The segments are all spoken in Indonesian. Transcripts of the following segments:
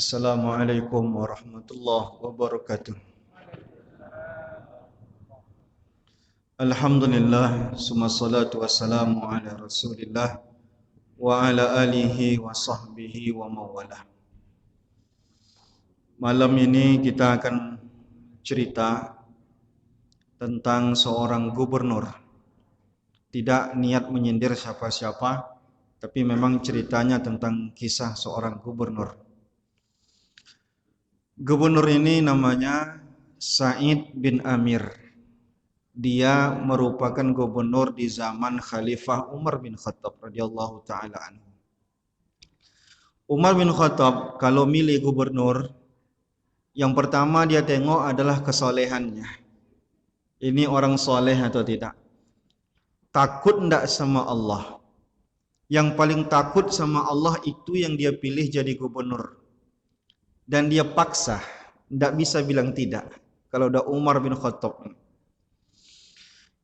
Assalamualaikum warahmatullahi wabarakatuh. Alhamdulillah, summa salatu wassalamu ala rasulillah wa ala alihi wa sahbihi wa mawalah. Malam ini kita akan cerita tentang seorang gubernur. Tidak niat menyindir siapa-siapa, tapi memang ceritanya tentang kisah seorang gubernur. Gubernur ini namanya Sa'id bin Amir. Dia merupakan gubernur di zaman Khalifah Umar bin Khattab radhiyallahu taala anhu. Umar bin Khattab kalau milih gubernur, yang pertama dia tengok adalah kesolehannya. Ini orang soleh atau tidak? Takut enggak sama Allah? Yang paling takut sama Allah itu yang dia pilih jadi gubernur. Dan dia paksa, tidak bisa bilang tidak. Kalau udah Umar bin Khattab.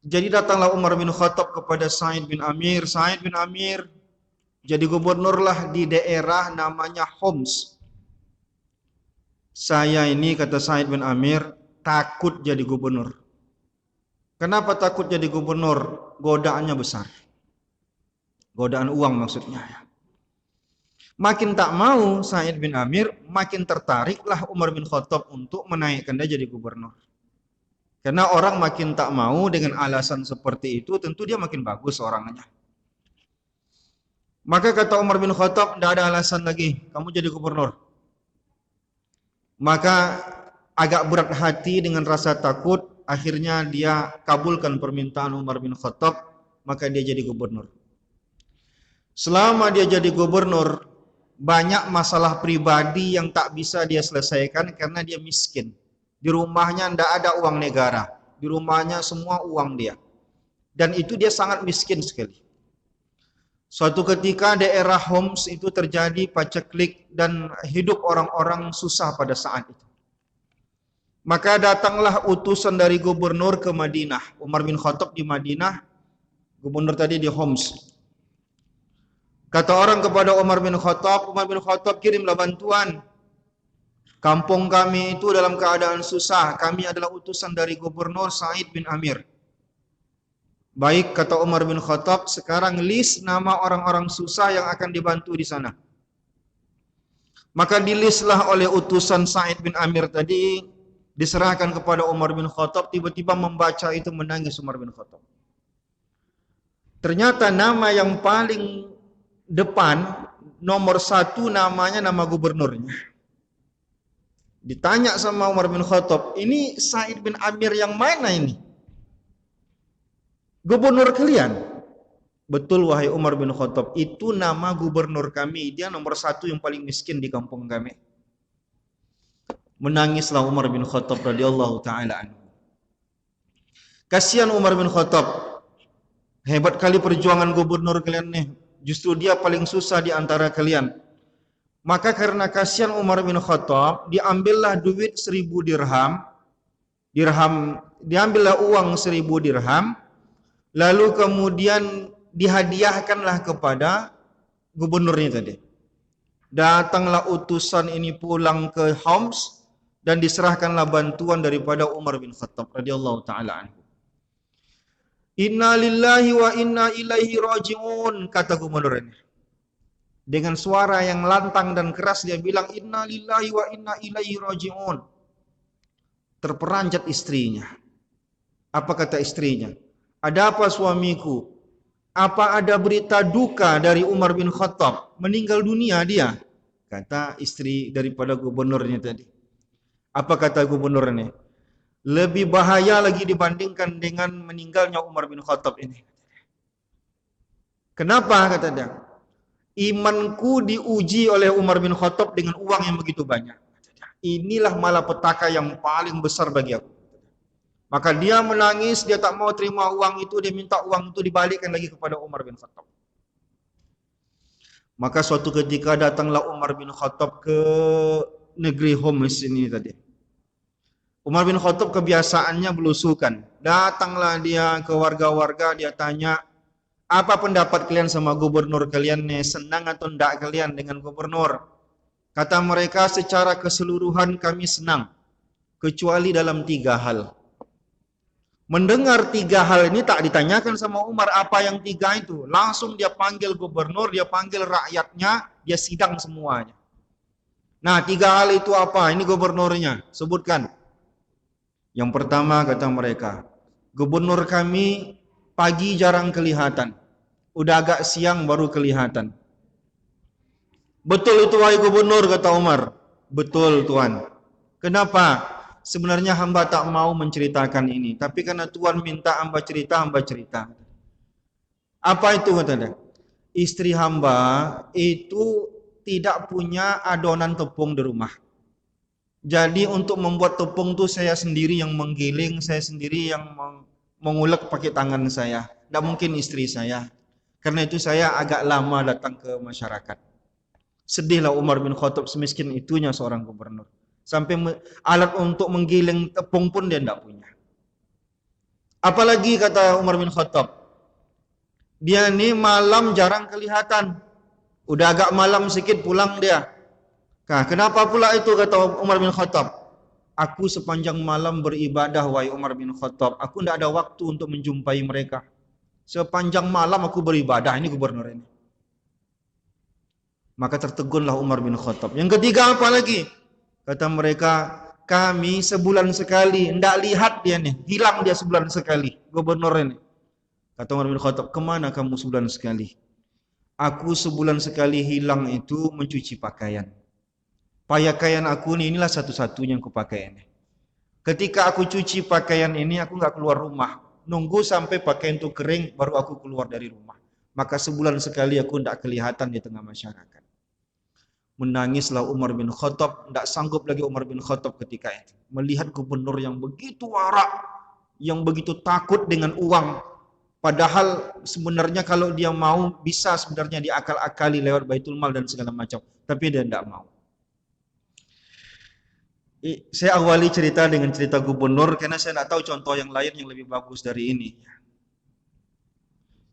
Jadi datanglah Umar bin Khattab kepada Sa'id bin Amir. Sa'id bin Amir jadi gubernurlah di daerah namanya Homs. Saya ini, kata Sa'id bin Amir, takut jadi gubernur. Kenapa takut jadi gubernur? Godaannya besar. Godaan uang maksudnya ya. Makin tak mau Sa'id bin Amir, makin tertariklah Umar bin Khattab untuk menaikkan dia jadi gubernur. Karena orang makin tak mau dengan alasan seperti itu, tentu dia makin bagus orangnya. Maka kata Umar bin Khattab, tidak ada alasan lagi, kamu jadi gubernur. Maka agak berat hati dengan rasa takut, akhirnya dia kabulkan permintaan Umar bin Khattab, maka dia jadi gubernur. Selama dia jadi gubernur, banyak masalah pribadi yang tak bisa dia selesaikan karena dia miskin. Di rumahnya tidak ada uang negara. Di rumahnya semua uang dia. Dan itu dia sangat miskin sekali. Suatu ketika daerah Homs itu terjadi paceklik dan hidup orang-orang susah pada saat itu. Maka datanglah utusan dari gubernur ke Madinah. Umar bin Khattab di Madinah, gubernur tadi di Homs. Kata orang kepada Umar bin Khattab kirimlah bantuan. Kampung kami itu dalam keadaan susah. Kami adalah utusan dari gubernur Sa'id bin Amir. Baik, kata Umar bin Khattab, sekarang list nama orang-orang susah yang akan dibantu di sana. Maka dilistlah oleh utusan Sa'id bin Amir tadi, diserahkan kepada Umar bin Khattab, tiba-tiba membaca itu menangis Umar bin Khattab. Ternyata nama yang paling depan, nomor satu namanya nama gubernurnya. Ditanya sama Umar bin Khattab, ini Sa'id bin Amir yang mana ini? Gubernur kalian? Betul wahai Umar bin Khattab, itu nama gubernur kami, dia nomor satu yang paling miskin di kampung kami. Menangislah Umar bin Khattab radhiyallahu taala anhu. Kasihan Umar bin Khattab, hebat kali perjuangan gubernur kalian nih. Justru dia paling susah di antara kalian. Maka karena kasihan Umar bin Khattab, diambillah duit 1000 dirham. Diambillah uang 1000 dirham. Lalu kemudian dihadiahkanlah kepada gubernurnya tadi. Datanglah utusan ini pulang ke Homs dan diserahkanlah bantuan daripada Umar bin Khattab radhiyallahu taala anhu. Inna lillahi wa inna ilaihi raji'un, kata gubernur ini. Dengan suara yang lantang dan keras dia bilang, Inna lillahi wa inna ilaihi raji'un. Terperanjat istrinya. Apa kata istrinya? Ada apa suamiku? Apa ada berita duka dari Umar bin Khattab? Meninggal dunia dia. Kata istri daripada gubernurnya tadi. Apa kata gubernur ini? Lebih bahaya lagi dibandingkan dengan meninggalnya Umar bin Khattab ini. Kenapa kata dia? Imanku diuji oleh Umar bin Khattab dengan uang yang begitu banyak. Inilah malapetaka yang paling besar bagi aku. Maka dia menangis, dia tak mau terima uang itu, dia minta uang itu dibalikkan lagi kepada Umar bin Khattab. Maka suatu ketika datanglah Umar bin Khattab ke negeri Homs ini tadi. Umar bin Khattab kebiasaannya belusukan. Datanglah dia ke warga-warga, dia tanya, apa pendapat kalian sama gubernur kalian nih? Senang atau enggak kalian dengan gubernur? Kata mereka, secara keseluruhan kami senang, kecuali dalam 3 hal. Mendengar 3 hal ini tak ditanyakan sama Umar apa yang 3 itu. Langsung dia panggil gubernur, dia panggil rakyatnya, dia sidang semuanya. Nah, 3 hal itu apa? Ini gubernurnya, sebutkan. Yang pertama kata mereka, gubernur kami pagi jarang kelihatan. Udah agak siang baru kelihatan. Betul itu wahai gubernur, kata Umar. Betul Tuan. Kenapa? Sebenarnya hamba tak mau menceritakan ini. Tapi karena Tuan minta hamba cerita, hamba cerita. Apa itu kata dia? Istri hamba itu tidak punya adonan tepung di rumah. Jadi untuk membuat tepung tuh saya sendiri yang menggiling, saya sendiri yang mengulek pakai tangan saya. Tidak mungkin istri saya. Karena itu saya agak lama datang ke masyarakat. Sedihlah Umar bin Khattab, semiskin itunya seorang gubernur. Sampai alat untuk menggiling tepung pun dia tidak punya. Apalagi kata Umar bin Khattab, dia ini malam jarang kelihatan. Udah agak malam sedikit pulang dia. Nah, kenapa pula itu kata Umar bin Khattab? Aku sepanjang malam beribadah wahai Umar bin Khattab. Aku tidak ada waktu untuk menjumpai mereka. Sepanjang malam aku beribadah. Ini gubernur ini. Maka tertegunlah Umar bin Khattab. Yang ketiga apa lagi? Kata mereka, kami sebulan sekali. Tidak lihat dia nih. Hilang dia sebulan sekali. Gubernur ini. Kata Umar bin Khattab, kemana kamu sebulan sekali? Aku sebulan sekali hilang itu mencuci pakaian. Pakaian aku inilah satu-satunya yang kupakai ini. Ketika aku cuci pakaian ini, aku nggak keluar rumah. Nunggu sampai pakaian itu kering, baru aku keluar dari rumah. Maka sebulan sekali aku tidak kelihatan di tengah masyarakat. Menangislah Umar bin Khattab, tidak sanggup lagi Umar bin Khattab ketika itu. Melihat gubernur yang begitu warak, yang begitu takut dengan uang. Padahal sebenarnya kalau dia mau, bisa sebenarnya diakal-akali lewat Baitul Mal dan segala macam. Tapi dia tidak mau. Saya awali cerita dengan cerita gubernur, karena saya tidak tahu contoh yang lain yang lebih bagus dari ini.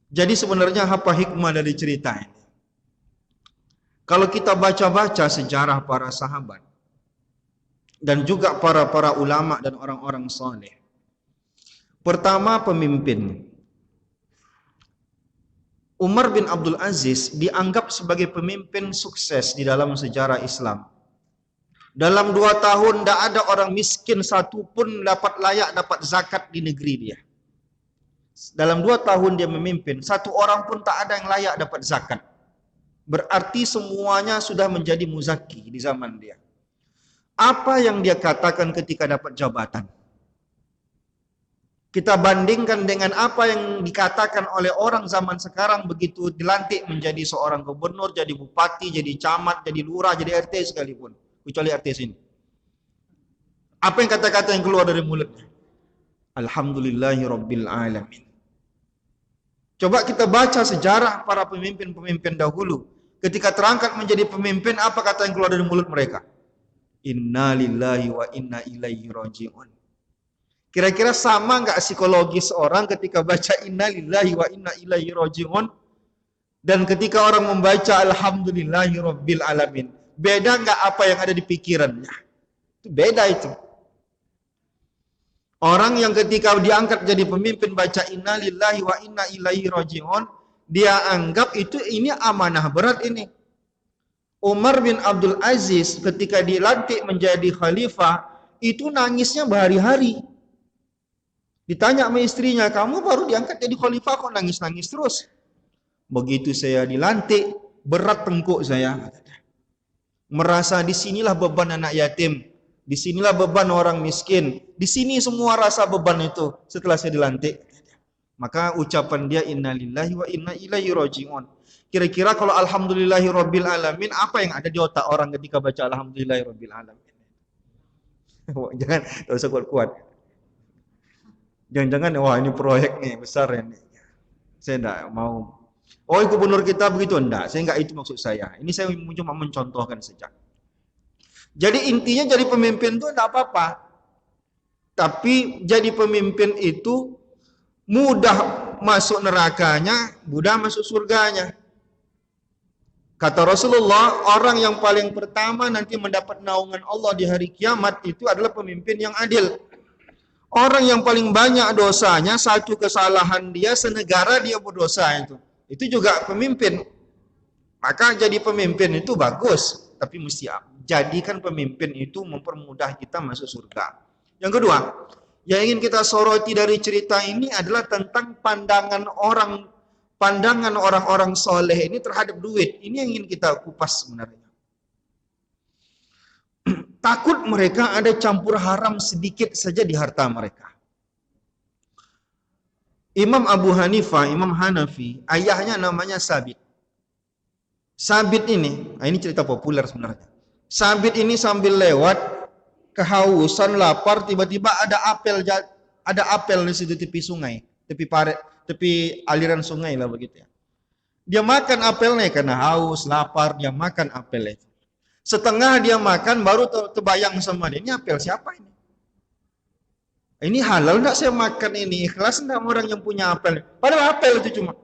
Jadi sebenarnya apa hikmah dari cerita ini? Kalau kita baca-baca sejarah para sahabat dan juga para ulama dan orang-orang saleh. Pertama, pemimpin. Umar bin Abdul Aziz dianggap sebagai pemimpin sukses di dalam sejarah Islam. Dalam 2 tahun tidak ada orang miskin satu pun layak dapat zakat di negeri dia. Dalam 2 tahun dia memimpin, 1 orang pun tak ada yang layak dapat zakat. Berarti semuanya sudah menjadi muzaki di zaman dia. Apa yang dia katakan ketika dapat jabatan? Kita bandingkan dengan apa yang dikatakan oleh orang zaman sekarang begitu dilantik menjadi seorang gubernur, jadi bupati, jadi camat, jadi lurah, jadi RT sekalipun. Kecuali RT sini. Apa yang kata-kata yang keluar dari mulutnya? Alhamdulillahirabbil alamin. Coba kita baca sejarah para pemimpin-pemimpin dahulu. Ketika terangkat menjadi pemimpin, apa kata yang keluar dari mulut mereka? Inna lillahi wa inna ilaihi raji'un. Kira-kira sama enggak psikologis orang ketika baca inna lillahi wa inna ilaihi raji'un dan ketika orang membaca alhamdulillahi rabbil alamin? Beda enggak apa yang ada di pikirannya? Itu beda itu. Orang yang ketika diangkat jadi pemimpin baca inna lillahi wa inna ilaihi raji'un, dia anggap itu ini amanah berat ini. Umar bin Abdul Aziz ketika dilantik menjadi khalifah, itu nangisnya berhari-hari. Ditanya sama istrinya, kamu baru diangkat jadi khalifah kok nangis-nangis terus? Begitu saya dilantik, berat tengkuk saya. Merasa disinilah beban anak yatim, disinilah beban orang miskin, di sini semua rasa beban itu setelah saya dilantik. Maka ucapan dia innalillahi wa inna ilaihi raji'un. Kira-kira kalau alhamdulillahi rabbil alamin, apa yang ada di otak orang ketika baca alhamdulillahi rabbil alamin? Jangan, tak usah kuat-kuat. Jangan-jangan, wah ini proyek nih, besar ini. Saya tidak mau. Oh gubernur kita begitu, enggak. Saya enggak itu maksud saya. Ini saya cuma mencontohkan saja. Jadi intinya jadi pemimpin itu enggak apa-apa. Tapi jadi pemimpin itu mudah masuk nerakanya, mudah masuk surganya. Kata Rasulullah, orang yang paling pertama nanti mendapat naungan Allah di hari kiamat itu adalah pemimpin yang adil. Orang yang paling banyak dosanya, satu kesalahan dia, senegara dia berdosa itu. Itu juga pemimpin. Maka jadi pemimpin itu bagus, tapi mesti jadikan pemimpin itu mempermudah kita masuk surga. Yang kedua, yang ingin kita soroti dari cerita ini adalah tentang pandangan orang-orang soleh ini terhadap duit. Ini yang ingin kita kupas sebenarnya. Takut mereka ada campur haram sedikit saja di harta mereka. Imam Abu Hanifah, Imam Hanafi, ayahnya namanya Sabit. Sabit ini cerita populer sebenarnya. Sabit ini sambil lewat, kehausan, lapar, tiba-tiba ada apel di situ tepi sungai, tepi aliran sungai lah begitu ya. Dia makan apelnya karena haus, lapar, dia makan apel itu. Setengah dia makan baru terbayang sama dia, ini apel siapa ini? Ini halal enggak saya makan ini? Ikhlas enggak orang yang punya apel? Padahal apel itu cuma.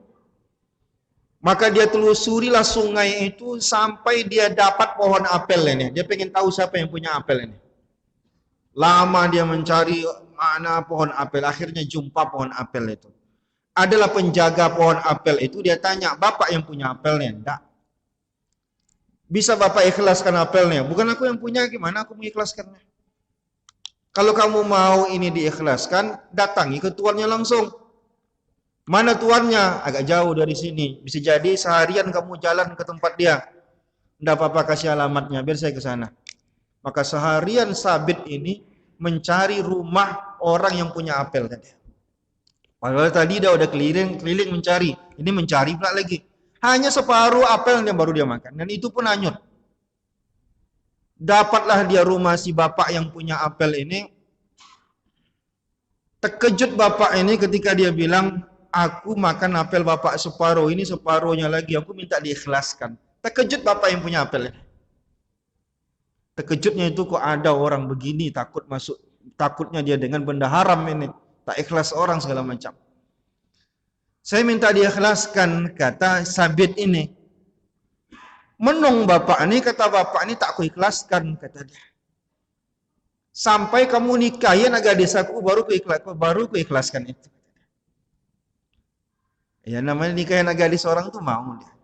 Maka dia telusurilah sungai itu sampai dia dapat pohon apel ini. Dia pengen tahu siapa yang punya apel ini. Lama dia mencari mana pohon apel. Akhirnya jumpa pohon apel itu. Adalah penjaga pohon apel itu. Dia tanya, bapak yang punya apelnya? Enggak. Bisa bapak ikhlaskan apelnya? Bukan aku yang punya, gimana aku mengikhlaskannya? Kalau kamu mau ini diikhlaskan, datangi ke tuannya langsung. Mana tuannya? Agak jauh dari sini. Bisa jadi seharian kamu jalan ke tempat dia. Tidak apa-apa, kasih alamatnya, biar saya ke sana. Maka seharian Sabit ini mencari rumah orang yang punya apel tadi. Padahal tadi dia udah keliling mencari. Ini mencari pula lagi. Hanya separuh apel yang baru dia makan. Dan itu pun hanyut. Dapatlah dia rumah si bapak yang punya apel ini. Terkejut bapak ini ketika dia bilang, aku makan apel bapak separuh, ini separuhnya lagi, aku minta diikhlaskan. Terkejut bapak yang punya apel ini. Terkejutnya itu kok ada orang begini, takutnya dia dengan benda haram ini. Tak ikhlas orang segala macam. Saya minta diikhlaskan, kata Sabit ini. Menung bapak ini, kata bapak ini tak aku ikhlaskan, kata dia. Sampai kamu nikahin gadis aku baru ku ikhlaskan itu. Ya namanya nikahin anak gadis orang tuh mau dia.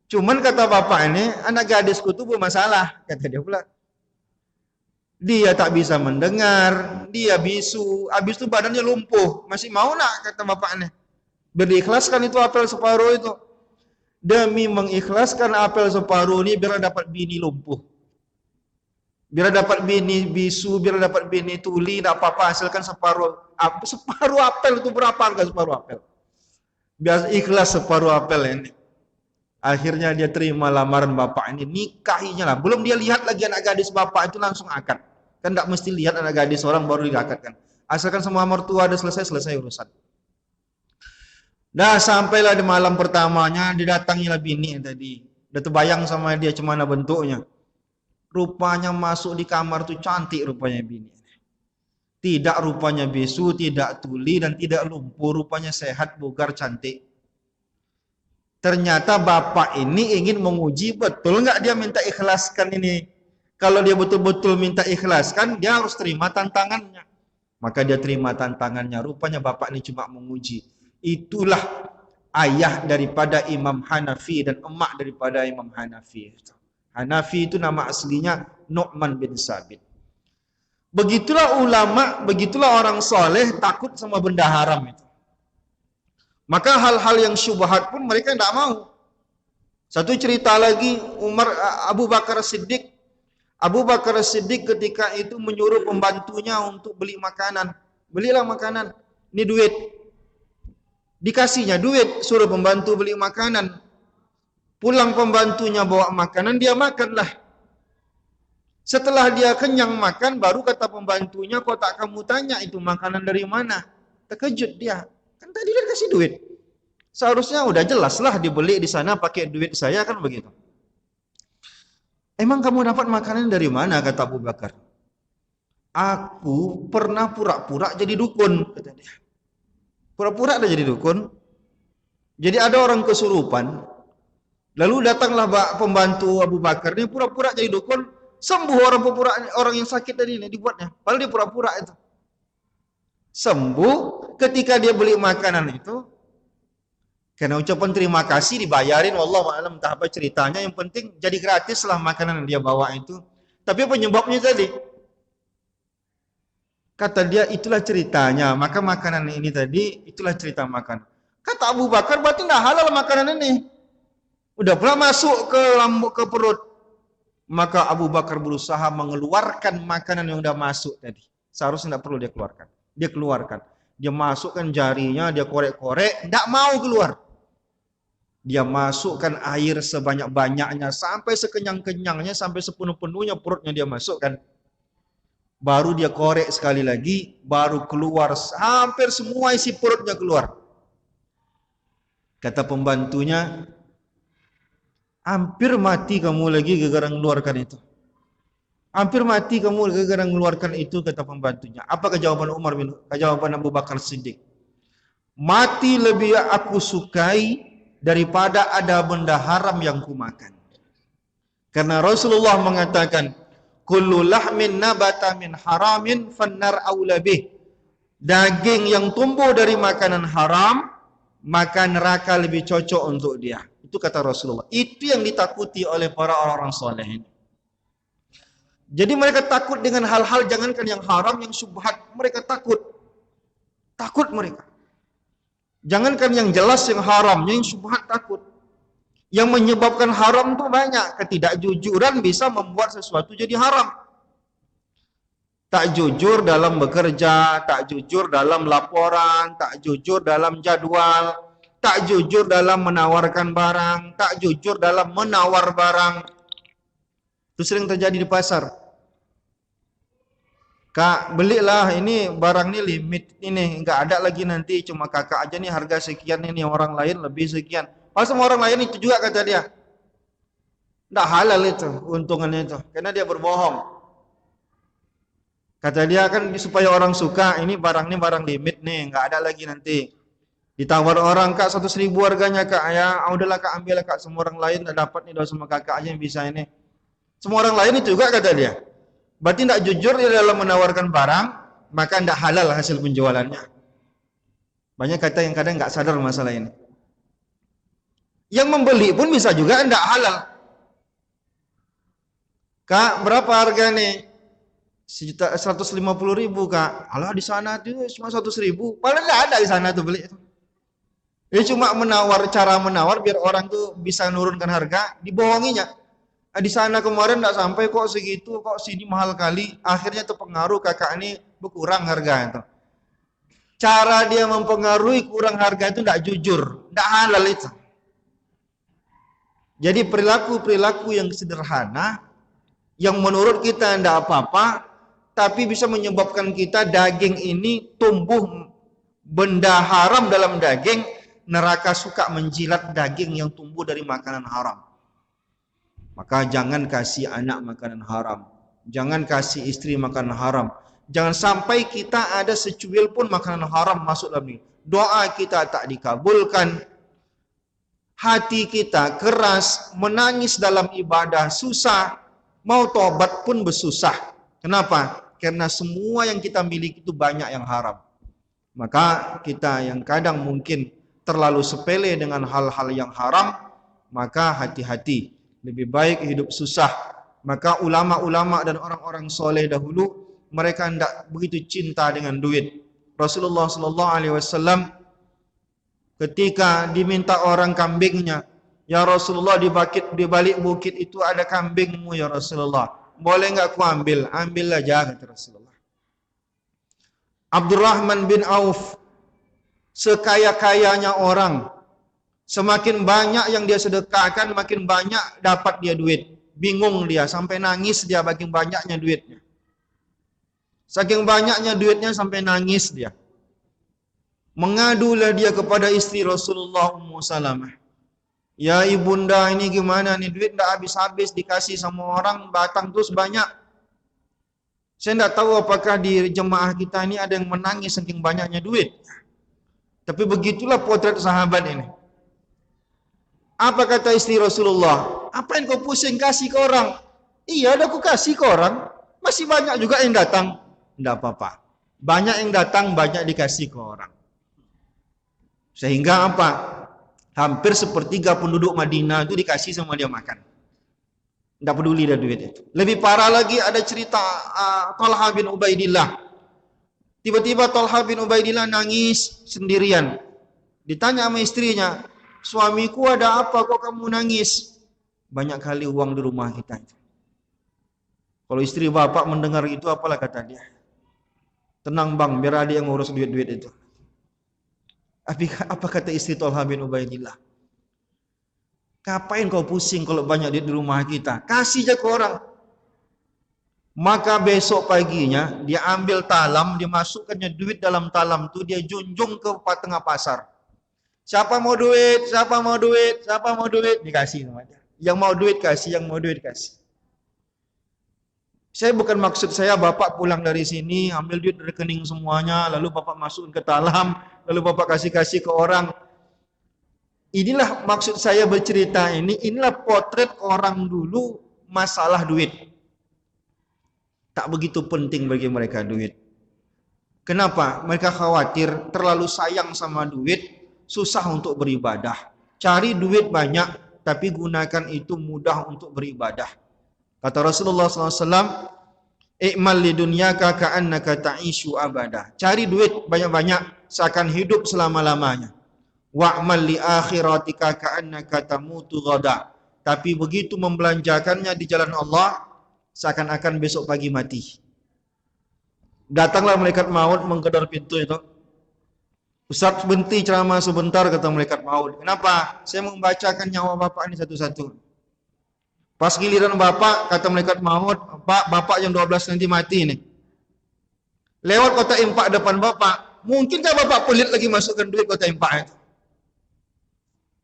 Cuman kata bapak ini, anak gadisku tuh bermasalah, kata dia pula. Dia tak bisa mendengar, dia bisu, habis itu badannya lumpuh. Masih mau nak, kata bapak ini. Berikhlaskan itu apel separuh itu. Demi mengikhlaskan apel separuh ini biar dapat bini lumpuh. Biar dapat bini bisu, biar dapat bini tuli, tak apa-apa hasilkan separuh apel itu berapa harga separuh apel? Biasa ikhlas separuh apel ini. Akhirnya dia terima lamaran bapak ini, nikahinya lah. Belum dia lihat lagi anak gadis bapak itu langsung akad. Kan tak mesti lihat anak gadis orang baru diakadkan. Asalkan semua mertua ada selesai urusan. Dah sampailah di malam pertamanya, didatangilah bini tadi. Udah terbayang sama dia cemana bentuknya. Rupanya masuk di kamar tuh cantik rupanya bini. Tidak rupanya bisu, tidak tuli, dan tidak lumpuh. Rupanya sehat, bugar, cantik. Ternyata bapak ini ingin menguji betul nggak dia minta ikhlaskan ini. Kalau dia betul-betul minta ikhlaskan, dia harus terima tantangannya. Maka dia terima tantangannya. Rupanya bapak ini cuma menguji. Itulah ayah daripada Imam Hanafi dan emak daripada Imam Hanafi. Hanafi itu nama aslinya Nu'man bin Sabit. Begitulah ulama, begitulah orang soleh takut sama benda haram itu. Maka hal-hal yang syubhat pun mereka tidak mau. Satu cerita lagi, Abu Bakar Siddiq. Abu Bakar Siddiq ketika itu menyuruh pembantunya untuk beli makanan. Belilah makanan, ini duit. Dikasihnya duit, suruh pembantu beli makanan. Pulang pembantunya bawa makanan, dia makanlah. Setelah dia kenyang makan, baru kata pembantunya, kok tak kamu tanya itu makanan dari mana? Terkejut dia. Kan tadi dia kasih duit. Seharusnya udah jelaslah dibeli di sana pakai duit saya, kan begitu. Emang kamu dapat makanan dari mana? Kata Abu Bakar. Aku pernah pura-pura jadi dukun, kata dia. Pura-pura ada jadi dukun. Jadi ada orang kesurupan. Lalu datanglah pembantu Abu Bakar, dia pura-pura jadi dukun, sembuh orang yang sakit tadi ini dibuatnya. Padahal dia pura-pura itu. Sembuh ketika dia beli makanan itu, karena ucapan terima kasih dibayarin, wallahu a'lam entah apa ceritanya, yang penting jadi gratis lah makanan yang dia bawa itu. Tapi penyebabnya tadi, kata dia itulah ceritanya, maka makanan ini tadi itulah cerita makan. Kata Abu Bakar, berarti tidak halal makanan ini. Udah pernah masuk ke lambung, ke perut. Maka Abu Bakar berusaha mengeluarkan makanan yang udah masuk tadi. Seharusnya tidak perlu dia keluarkan. Dia keluarkan. Dia masukkan jarinya, dia korek-korek, tidak mau keluar. Dia masukkan air sebanyak-banyaknya, sampai sekenyang-kenyangnya, sampai sepenuh-penuhnya perutnya dia masukkan. Baru dia korek sekali lagi, baru keluar, hampir semua isi perutnya keluar. Kata pembantunya, hampir mati kamu lagi gara-gara mengeluarkan itu. Hampir mati kamu gara-gara mengeluarkan itu, kata pembantunya. Apakah jawaban jawaban Abu Bakar Siddiq? Mati lebih aku sukai daripada ada benda haram yang kumakan. Karena Rasulullah mengatakan, kullu lahmin nabata min haramin fannar aula bih. Daging yang tumbuh dari makanan haram, maka neraka lebih cocok untuk dia. Itu kata Rasulullah. Itu yang ditakuti oleh para orang-orang soleh ini. Jadi mereka takut dengan hal-hal, jangankan yang haram, yang syubhat. Mereka takut. Takut mereka. Jangankan yang jelas, yang haram, yang syubhat takut. Yang menyebabkan haram itu banyak. Ketidakjujuran bisa membuat sesuatu jadi haram. Tak jujur dalam bekerja, tak jujur dalam laporan, tak jujur dalam jadwal, tak jujur dalam menawarkan barang, tak jujur dalam menawar barang. Itu sering terjadi di pasar. Kak, belilah ini barang ini limit ini, enggak ada lagi nanti, cuma kakak aja nih harga sekian ini, orang lain lebih sekian. Pas sama orang lain itu juga kata dia. Enggak halal itu, untungannya itu, karena dia berbohong. Kata dia kan supaya orang suka, ini barang limit nih, enggak ada lagi nanti. Ditawar orang, Kak 100.000 harganya Kak, ya udahlah Kak, ambil Kak, semua orang lain enggak dapat nih, doa sama kakak aja yang bisa ini. Semua orang lain itu juga kata dia. Berarti tidak jujur di dalam menawarkan barang, maka tidak halal hasil penjualannya. Banyak kata yang kadang nggak sadar masalah ini. Yang membeli pun bisa juga tidak halal. Kak, berapa harga nih? 150.000 Kak. Alah di sana tuh cuma 100.000. Padahal tidak ada di sana tuh beli itu. Dia cuma cara menawar biar orang tuh bisa nurunkan harga, dibohonginya. Di sana kemarin tidak sampai kok segitu, kok sini mahal kali. Akhirnya terpengaruh kakak ini berkurang harga itu. Cara dia mempengaruhi kurang harga itu tidak jujur, tidak halal itu. Jadi perilaku-perilaku yang sederhana, yang menurut kita tidak apa-apa, tapi bisa menyebabkan kita daging ini tumbuh benda haram dalam daging, neraka suka menjilat daging yang tumbuh dari makanan haram. Maka jangan kasih anak makanan haram. Jangan kasih istri makanan haram. Jangan sampai kita ada secuil pun makanan haram masuk dalam ini. Doa kita tak dikabulkan. Hati kita keras, menangis dalam ibadah, susah. Mau tobat pun bersusah. Kenapa? Karena semua yang kita miliki itu banyak yang haram. Maka kita yang kadang mungkin terlalu sepele dengan hal-hal yang haram, maka hati-hati. Lebih baik hidup susah. Maka ulama-ulama dan orang-orang soleh dahulu, mereka tidak begitu cinta dengan duit. Rasulullah SAW ketika diminta orang kambingnya, ya Rasulullah di balik bukit itu ada kambingmu ya Rasulullah. Boleh enggak aku ambil? Ambil aja kata Rasulullah. Abdurrahman bin Auf, sekaya-kayanya orang, semakin banyak yang dia sedekahkan, makin banyak dapat dia duit. Bingung dia, sampai nangis dia saking banyaknya duitnya. Saking banyaknya duitnya sampai nangis dia. Mengadulah dia kepada istri Rasulullah Ummu Salamah. Ya ibunda, ini gimana nih, duit tidak habis-habis, dikasih sama orang, batang terus banyak. Saya tidak tahu apakah di jemaah kita ini ada yang menangis saking banyaknya duit. Tapi begitulah potret sahabat ini. Apa kata istri Rasulullah? Apa yang kau pusing kasih ke orang? Iya, udah aku kasih ke orang. Masih banyak juga yang datang. Tidak apa-apa. Banyak yang datang, banyak dikasih ke orang. Sehingga apa? Hampir sepertiga penduduk Madinah itu dikasih sama dia makan. Tidak peduli dah duit itu. Lebih parah lagi ada cerita Talha bin Ubaidillah. Tiba-tiba Talha bin Ubaidillah nangis sendirian. Ditanya sama istrinya, suamiku ada apa kok kamu nangis? Banyak kali uang di rumah kita. Kalau istri bapak mendengar itu, apalah kata dia? Tenang bang, biar ada yang ngurus duit-duit itu. Apa kata istri Talha bin Ubaidillah? Ngapain kau pusing kalau banyak duit di rumah kita? Kasih aja ke orang. Maka besok paginya dia ambil talam, dia masukkannya duit dalam talam itu, dia junjung ke tengah pasar. Siapa mau duit? Siapa mau duit? Siapa mau duit? Dikasih sama dia. Yang mau duit kasih, yang mau duit kasih. Saya bukan maksud saya bapak pulang dari sini, ambil duit rekening semuanya, lalu bapak masukin ke talam, lalu bapak kasih-kasih ke orang. Inilah maksud saya bercerita ini, inilah potret orang dulu masalah duit. Tak begitu penting bagi mereka duit. Kenapa? Mereka khawatir terlalu sayang sama duit, susah untuk beribadah. Cari duit banyak, tapi gunakan itu mudah untuk beribadah. Kata Rasulullah SAW, "I'mal li dunyaka ka'annaka ta'ishu abada." Cari duit banyak-banyak, seakan hidup selama-lamanya. Wa'mal li akhiratika ka'annaka tamutu ghada. Tapi begitu membelanjakannya di jalan Allah, seakan-akan besok pagi mati. Datanglah malaikat maut menggedor pintu itu. Ustaz berhenti ceramah sebentar, kata malaikat maut. Kenapa? Saya membacakan nyawa bapak ini satu-satu. Pas giliran bapak, kata malaikat maut, Pak, bapak yang 12 nanti mati nih. Lewat kotak impak depan bapak, mungkinkah bapak pelit lagi masukkan duit kotak impak itu?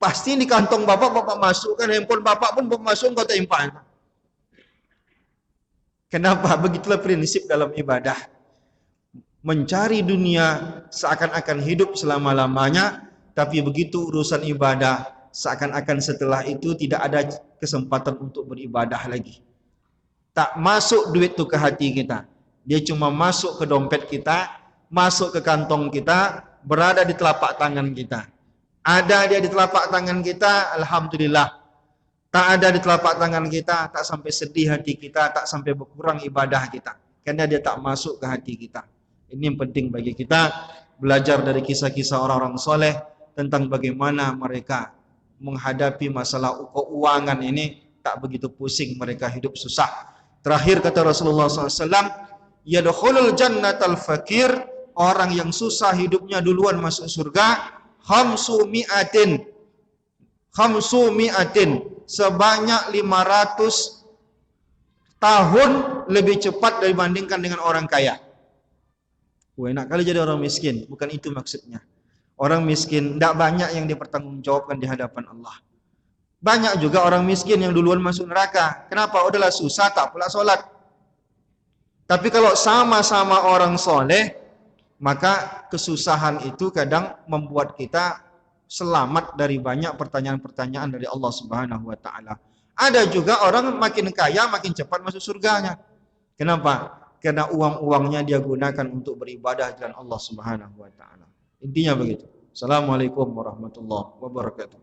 Pasti di kantong bapak masukkan, handphone bapak pun bapak masukkan kotak impak itu. Kenapa? Begitulah prinsip dalam ibadah. Mencari dunia seakan-akan hidup selama-lamanya, tapi begitu urusan ibadah, seakan-akan setelah itu tidak ada kesempatan untuk beribadah lagi. Tak masuk duit itu ke hati kita. Dia cuma masuk ke dompet kita, masuk ke kantong kita, berada di telapak tangan kita. Ada dia di telapak tangan kita, alhamdulillah. Tak ada di telapak tangan kita, tak sampai sedih hati kita, tak sampai berkurang ibadah kita. Karena dia tak masuk ke hati kita. Ini yang penting bagi kita, belajar dari kisah-kisah orang-orang soleh, tentang bagaimana mereka menghadapi masalah keuangan ini, tak begitu pusing, mereka hidup susah. Terakhir kata Rasulullah SAW, yadkhulul jannatal fakir, orang yang susah hidupnya duluan masuk surga, khamsu mi'atin, sebanyak 500 tahun lebih cepat dibandingkan dengan orang kaya. Enak kali jadi orang miskin, bukan itu maksudnya. Orang miskin tidak banyak yang dipertanggungjawabkan di hadapan Allah. Banyak juga orang miskin yang duluan masuk neraka. Kenapa? Udahlah susah, tak pula sholat. Tapi kalau sama-sama orang soleh, maka kesusahan itu kadang membuat kita selamat dari banyak pertanyaan-pertanyaan dari Allah Subhanahu wa taala. Ada juga orang makin kaya makin cepat masuk surganya. Kenapa? Karena uang-uangnya dia gunakan untuk beribadah jalan Allah Subhanahu wa taala. Intinya begitu. Assalamualaikum warahmatullahi wabarakatuh.